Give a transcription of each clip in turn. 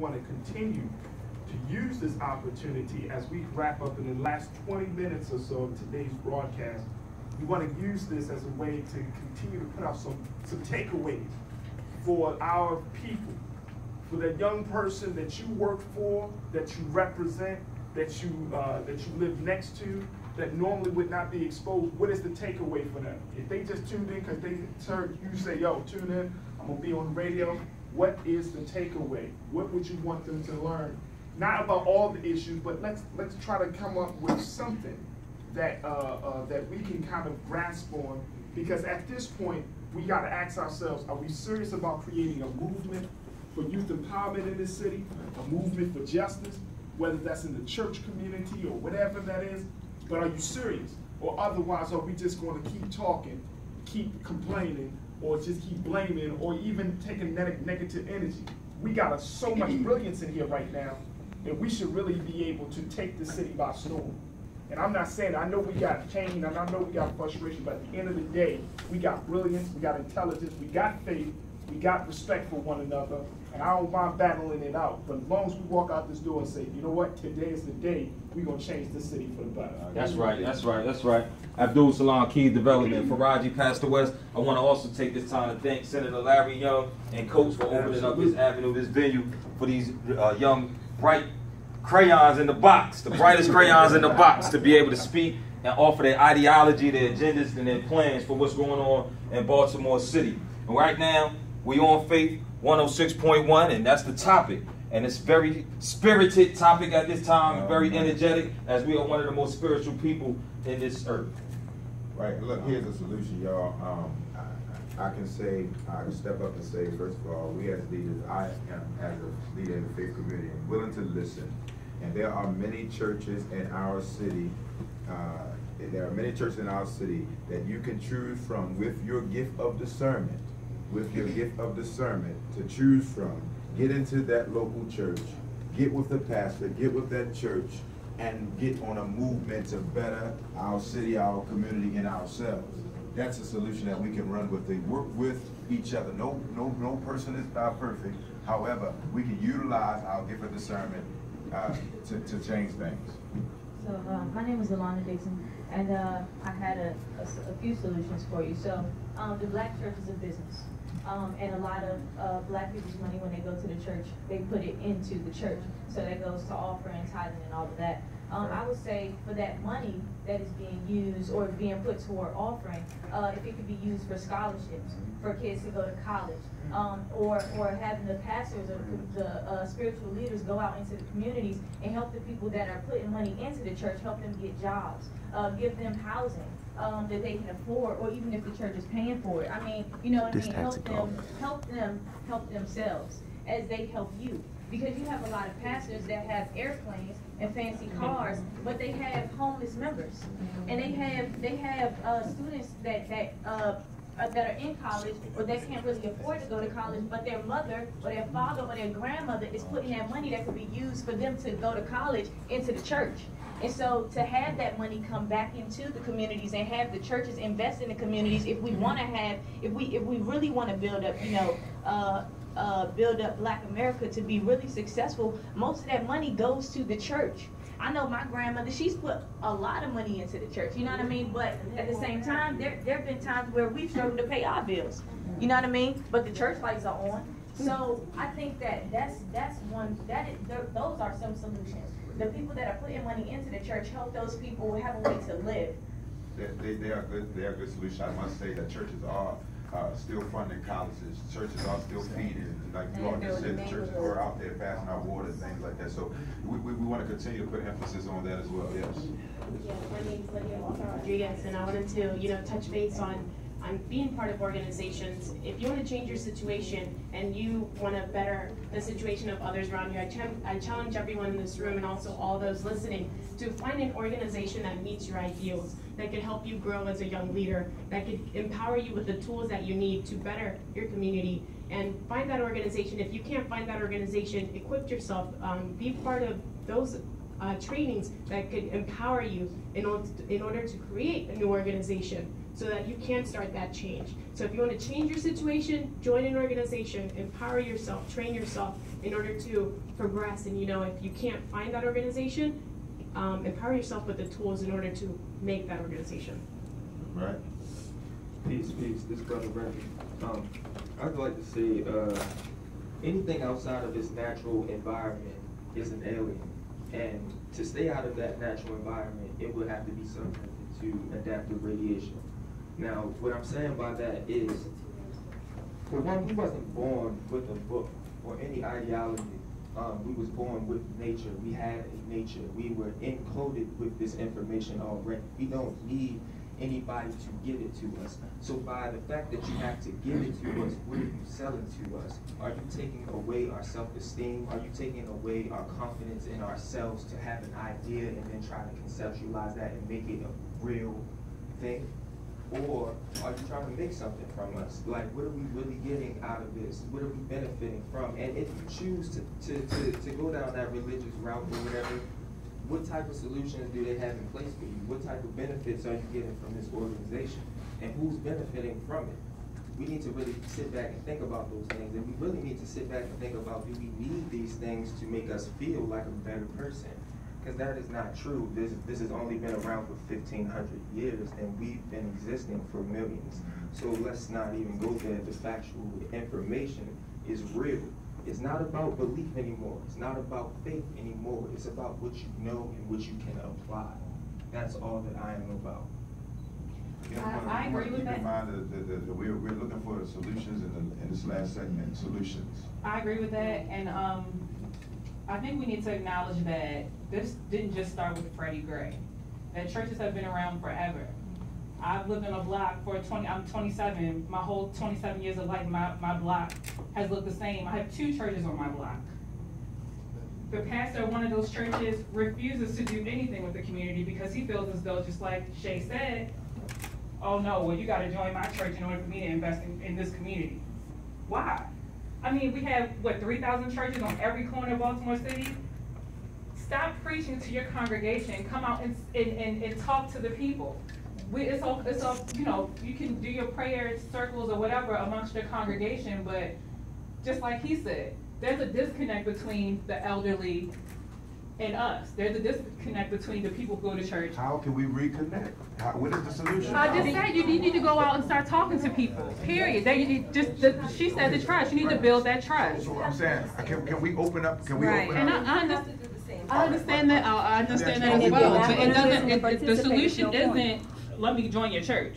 want to continue to use this opportunity as we wrap up in the last 20 minutes or so of today's broadcast. We want to use this as a way to continue to put out some takeaways for our people, for that young person that you work for, that you represent, that you live next to, that normally would not be exposed. What is the takeaway for them? If they just tuned in because they heard you say, yo, tune in, I'm gonna be on the radio, what is the takeaway? What would you want them to learn? Not about all the issues, but let's try to come up with something that that we can kind of grasp on, because at this point, we gotta ask ourselves, are we serious about creating a movement for youth empowerment in this city, a movement for justice, whether that's in the church community or whatever that is? But are you serious? Or otherwise, are we just going to keep talking, keep complaining, or just keep blaming, or even taking negative energy? We got so much brilliance in here right now that we should really be able to take the city by storm. And I'm not saying, I know we got pain, and I know we got frustration, but at the end of the day, we got brilliance, we got intelligence, we got faith, we got respect for one another, and I don't mind battling it out. But as long as we walk out this door and say, you know what, today is the day we're going to change this city for the better. That's right, that's right, that's right. Abdul Salam, Key Development. Faraji, Pastor West. I want to also take this time to thank Senator Larry Young and Coach for opening up this avenue, this venue for these young, bright crayons in the box, the brightest crayons in the box, to be able to speak and offer their ideology, their agendas, and their plans for what's going on in Baltimore City. And right now, we on Faith 106.1, and that's the topic. And it's very spirited topic at this time, very energetic, as we are one of the most spiritual people in this earth. Right, look, here's the solution, y'all. I can step up and say, first of all, we as leaders, I am as a leader in the faith community, I'm willing to listen. And there are many churches in our city, that you can choose from with your gift of discernment, to choose from. Get into that local church, get with the pastor, get with that church, and get on a movement to better our city, our community, and ourselves. That's a solution that we can run with. They work with each other. No person is perfect. However, we can utilize our gift of discernment to change things. So my name is Alana Dixon, and I had a few solutions for you. So the Black church is a business. And a lot of Black people's money, when they go to the church, they put it into the church. So that goes to offering, tithing, and all of that. I would say for that money that is being used or being put toward offering, if it could be used for scholarships for kids to go to college, or having the pastors or the spiritual leaders go out into the communities and help the people that are putting money into the church, help them get jobs, give them housing that they can afford, or even if the church is paying for it. I mean, you know what I mean? Help them help themselves as they help you. Because you have a lot of pastors that have airplanes and fancy cars, but they have homeless members, and they have students that are in college or that can't really afford to go to college, but their mother or their father or their grandmother is putting that money that could be used for them to go to college into the church. And so to have that money come back into the communities and have the churches invest in the communities, if we want to have, if we really want to build up, build up Black America to be really successful, most of that money goes to the church. I know my grandmother, she's put a lot of money into the church, you know what I mean? But at the same time, there have been times where we've struggled to pay our bills, you know what I mean? But the church lights are on. So I think those are some solutions. The people that are putting money into the church help those people have a way to live. They are good. They are good solutions. I must say that churches are still funding colleges. Churches are still feeding. Like you all just said, the churches were out there passing out water and things like that. So we want to continue to put emphasis on that as well. Yes. Yeah, my name is Lydia Rodriguez, and I wanted to touch base on being part of organizations. If you want to change your situation and you want to better the situation of others around you, I challenge everyone in this room and also all those listening to find an organization that meets your ideals, that could help you grow as a young leader, that could empower you with the tools that you need to better your community. And find that organization. If you can't find that organization, equip yourself. Be part of those trainings that could empower you in order to create a new organization so that you can start that change. So if you want to change your situation, join an organization, empower yourself, train yourself in order to progress. And if you can't find that organization, empower yourself with the tools in order to make that organization. Right. Peace. This brother Randy. I'd like to say anything outside of its natural environment is an alien. And to stay out of that natural environment, it would have to be subjected to adaptive radiation. Now, what I'm saying by that is, for one, we wasn't born with a book or any ideology. We was born with nature. We had a nature. We were encoded with this information already. We don't need anybody to give it to us. So by the fact that you have to give it to us, what are you selling to us? Are you taking away our self-esteem? Are you taking away our confidence in ourselves to have an idea and then try to conceptualize that and make it a real thing? Or are you trying to make something from us? Like, what are we really getting out of this? What are we benefiting from? And if you choose to go down that religious route or whatever, what type of solutions do they have in place for you? What type of benefits are you getting from this organization? And who's benefiting from it? We need to really sit back and think about those things. And we really need to sit back and think about, do we need these things to make us feel like a better person? Because that is not true. This has only been around for 1,500 years, and we've been existing for millions. So let's not even go there. The factual information is real. It's not about belief anymore. It's not about faith anymore. It's about what you know and what you can apply. That's all that I am about. I agree with that. Keep in mind that we're looking for solutions in this last segment, solutions. I agree with that, and I think we need to acknowledge that this didn't just start with Freddie Gray. That churches have been around forever. I've lived on a block I'm 27, my whole 27 years of life, my block has looked the same. I have 2 churches on my block. The pastor of one of those churches refuses to do anything with the community because he feels as though, just like Shay said, oh no, well you gotta join my church in order for me to invest in this community. Why? I mean, we have, 3,000 churches on every corner of Baltimore City? Stop preaching to your congregation. Come out and talk to the people. It's all, you can do your prayer circles or whatever amongst your congregation, but just like he said, there's a disconnect between the elderly and us. There's a disconnect between the people who go to church. How can we reconnect? What is the solution? I just said you need to go out and start talking to people. Period. You need she said the trust. You need to build that trust. So I'm saying, can we open up? Can we open And up? I understand that. I understand that as well. But it doesn't. The solution isn't let me join your church.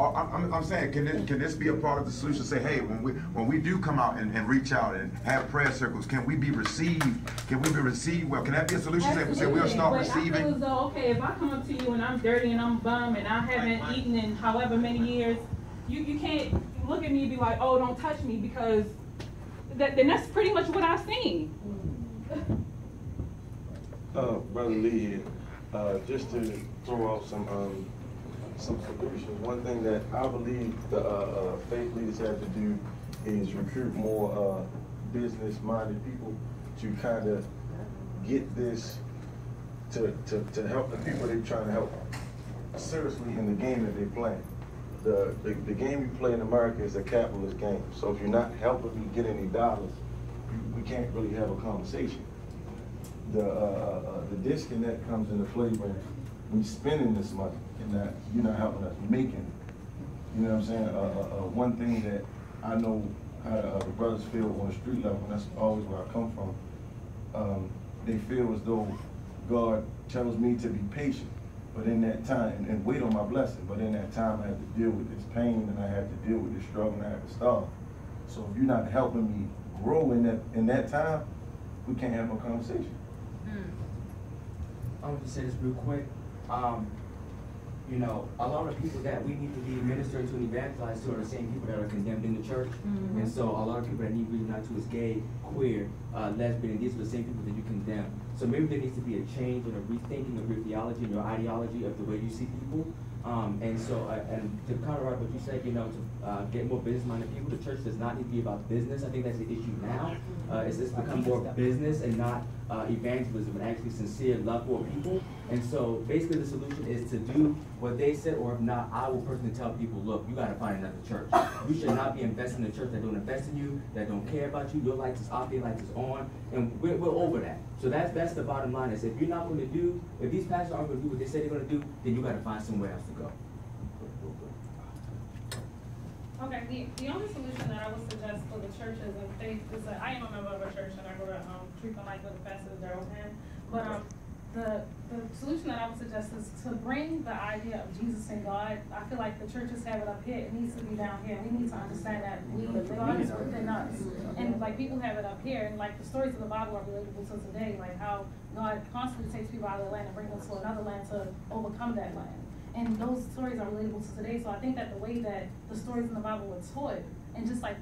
I'm saying, can this be a part of the solution? Say, hey, when we do come out and reach out and have prayer circles, can we be received? Can we be received? Well, can that be a solution? Say we'll start receiving. I feel as though, okay, if I come up to you and I'm dirty and I'm bum and I haven't eaten in however many years, you can't look at me and be like, oh, don't touch me, because then that's pretty much what I've seen. Brother Lee here, just to throw out some solutions. One thing that I believe the faith leaders have to do is recruit more business-minded people to kind of get this to help the people they're trying to help seriously in the game that they're playing. The game you play in America is a capitalist game. So if you're not helping me get any dollars, we can't really have a conversation. The disconnect comes into play when we spending this money and that you're not helping us making it. You know what I'm saying? One thing that I know how the brothers feel on the street level, and that's always where I come from, they feel as though God tells me to be patient, but in that time, and wait on my blessing, but in that time I have to deal with this pain and I have to deal with this struggle and I have to starve. So if you're not helping me grow in that time, we can't have no conversation. I want to say this real quick. You know, a lot of people that we need to be ministered to and evangelized to are the same people that are condemned in the church. Mm-hmm. And so a lot of people that need reason not to is gay, queer, lesbian, these are the same people that you condemn. So maybe there needs to be a change and a rethinking of your theology and your ideology of the way you see people, And so, and to counteract what you said, you know, to get more business-minded people, the church does not need to be about business. I think that's the issue now. It's become more business and not evangelism and actually sincere love for people. And so, basically, the solution is to do what they said, or if not, I will personally tell people, look, you got to find another church. You should not be investing in a church that don't invest in you, that don't care about you. Your lights is off, their lights is on, and we're over that. So that's the bottom line. Is if you're not going to do, if these pastors aren't going to do what they say they're going to do, then you got to find somewhere else to go. Okay, the only solution that I would suggest for the churches and faith is that I am a member of a church and I go to Treat the Light with the pastor Darrell Hand. But the solution that I would suggest is to bring the idea of Jesus and God. I feel like the churches have it up here. It needs to be down here. We need to understand that God is within us. And like people have it up here, and like the stories of the Bible are relatable to today, like how God constantly takes people out of the land and brings them to another land to overcome that land. And those stories are relatable to today. So I think that the way that the stories in the Bible were taught, and just like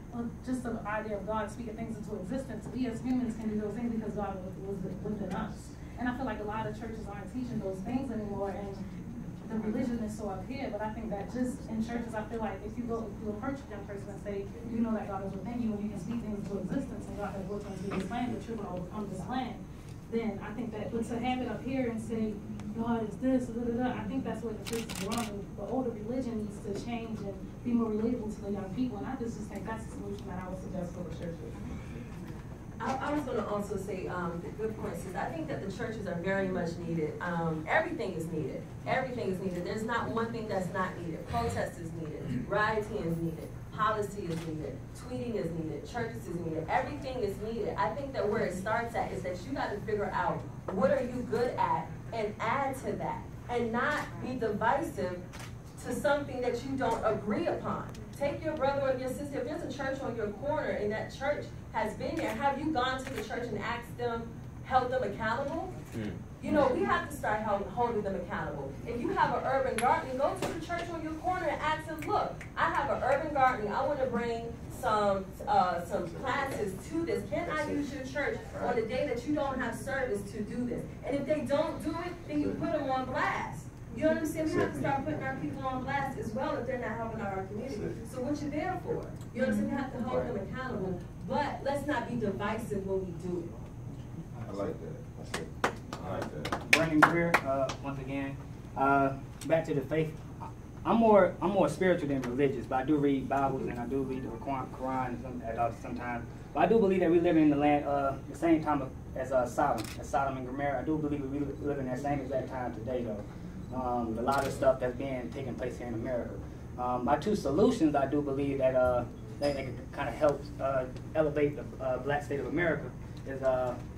just the idea of God speaking things into existence, we as humans can do those things because God was within us. And I feel like a lot of churches aren't teaching those things anymore, and the religion is so up here. But I think that just in churches, I feel like if you approach a young person and say, you know that God is within you, and you can speak things into existence, and God has worked on this land, that you're going to overcome this land, then I think that, but to have it up here and say, God is this, I think that's where the church is wrong. The older religion needs to change and be more relatable to the young people, and I just think that's the solution that I would suggest for the churches. I was going to also say, good point, sis. I think that the churches are very much needed. Everything is needed. Everything is needed. There's not one thing that's not needed. Protest is needed. Rioting is needed. Policy is needed. Tweeting is needed. Churches is needed. Everything is needed. I think that where it starts at is that you got to figure out what are you good at and add to that, and not be divisive to something that you don't agree upon. Take your brother or your sister. If there's a church on your corner and that church has been there, have you gone to the church and asked them, held them accountable? You know, we have to start holding them accountable. If you have an urban gardening, go to the church on your corner and ask them, look, I have an urban gardening. I want to bring some classes to this. Can I use your church on the day that you don't have service to do this? And if they don't do it, then you put them on blast. You know what I'm saying? We have to start putting our people on blast as well if they're not helping out our community. So what you there for? You know what I'm saying? We have to hold them accountable. But let's not be divisive when we do it. I like that. That's it. I like that. Brandon Greer, once again. Back to the faith. I'm more spiritual than religious, but I do read Bibles and I do read the Quran sometimes. But I do believe that we live in the land the same time as Sodom and Gomorrah. I do believe we live in that same exact time today, though. A lot of stuff that's taking place here in America. My two solutions, I do believe that they can kind of help elevate the black state of America is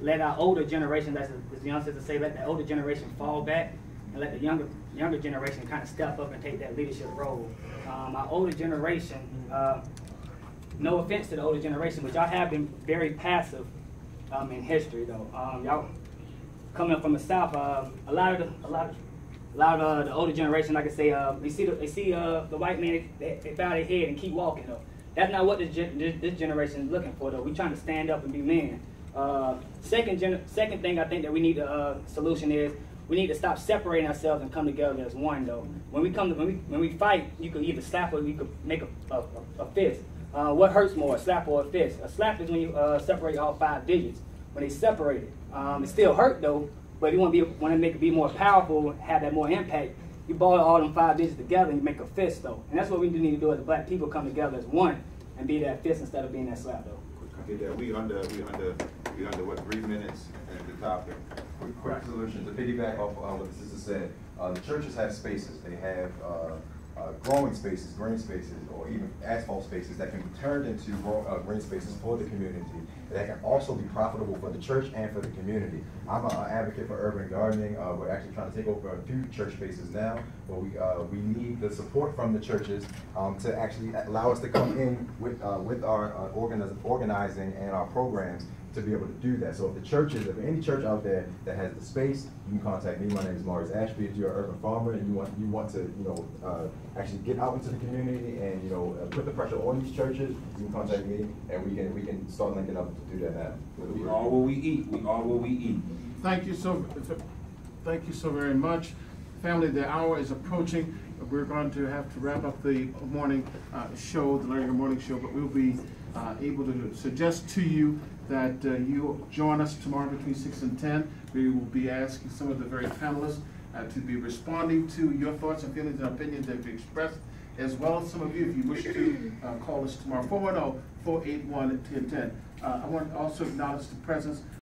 let our older generation, as the young sisters say, let the older generation fall back and let the younger generation kind of step up and take that leadership role. Our older generation, no offense to the older generation, but y'all have been very passive in history, though. Y'all coming up from the South, a lot of the older generation, like I say, they see the white man, they bow their head and keep walking, though. That's not what this generation is looking for, though. We're trying to stand up and be men. Second thing I think that we need a solution is we need to stop separating ourselves and come together as one, though. When we fight, you can either slap or you could make a fist. What hurts more, a slap or a fist? A slap is when you separate all 5 digits. When they separate it, it still hurt though. But if you want to make it be more powerful, have that more impact, you ball all them 5 digits together and you make a fist though. And that's what we need to do as black people, come together as one and be that fist instead of being that slap though. Okay, that we under what, 3 minutes at the topic. Quick solution to piggyback off what the sister said. The churches have spaces. They have growing spaces, green spaces, or even asphalt spaces that can be turned into green spaces for the community. That can also be profitable for the church and for the community. I'm an advocate for urban gardening. We're actually trying to take over a few church spaces now, but we need the support from the churches to actually allow us to come in with our organizing and our programs to be able to do that. So if the churches, if any church out there that has the space, you can contact me. My name is Maurice Ashby. If you're an urban farmer and you want to actually get out into the community and put the pressure on these churches, you can contact me and we can start linking up to do that now. We are what we eat. We are what we eat. Thank you so very much, family. The hour is approaching. we're going to have to wrap up the morning show, the Learning Morning Show, but we'll be able to suggest to you that you join us tomorrow between 6 and 10. We will be asking some of the very panelists to be responding to your thoughts and feelings and opinions that we expressed, as well as some of you, if you wish to call us tomorrow, 410-481-1010. I want to also acknowledge the presence